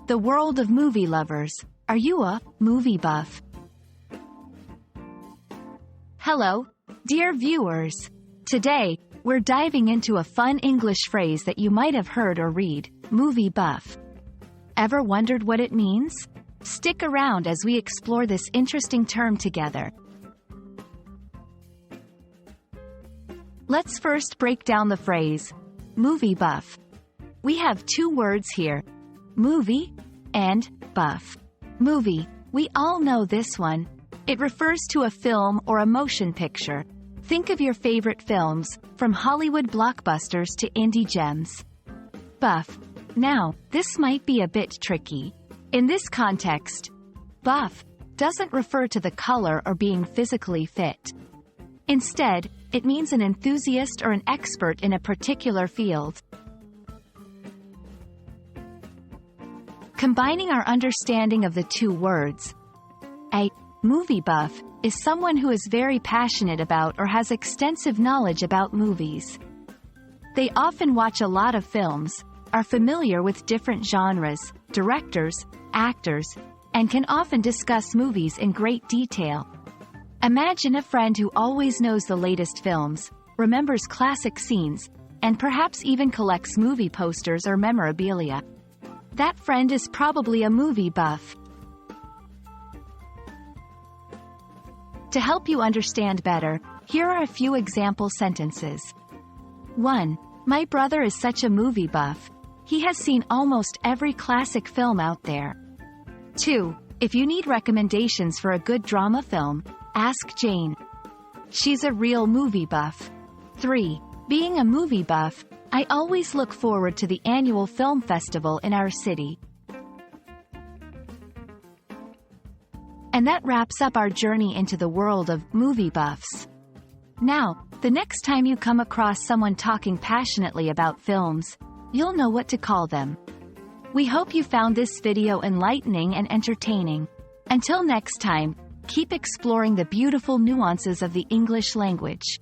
the world of movie lovers. Are you a movie buff? Hello, dear viewers. Today, we're diving into a fun English phrase that you might have heard or read, movie buff. Ever wondered what it means? Stick around as we explore this interesting term together. Let's first break down the phrase, movie buff. We have two words here, movie and buff. Movie, we all know this one. It refers to a film or a motion picture. Think of your favorite films, from Hollywood blockbusters to indie gems. Buff. Now, this might be a bit tricky. In this context, buff doesn't refer to the color or being physically fit. Instead, it means an enthusiast or an expert in a particular field. Combining our understanding of the two words, a movie buff is someone who is very passionate about or has extensive knowledge about movies. They often watch a lot of films, are familiar with different genres, directors, actors, and can often discuss movies in great detail. Imagine a friend who always knows the latest films, remembers classic scenes, and perhaps even collects movie posters or memorabilia. That friend is probably a movie buff. To help you understand better, here are a few example sentences. 1. My brother is such a movie buff. He has seen almost every classic film out there. 2. If you need recommendations for a good drama film, ask Jane. She's a real movie buff. 3. Being a movie buff, I always look forward to the annual film festival in our city. And that wraps up our journey into the world of movie buffs. Now, the next time you come across someone talking passionately about films, you'll know what to call them. We hope you found this video enlightening and entertaining. Until next time, keep exploring the beautiful nuances of the English language.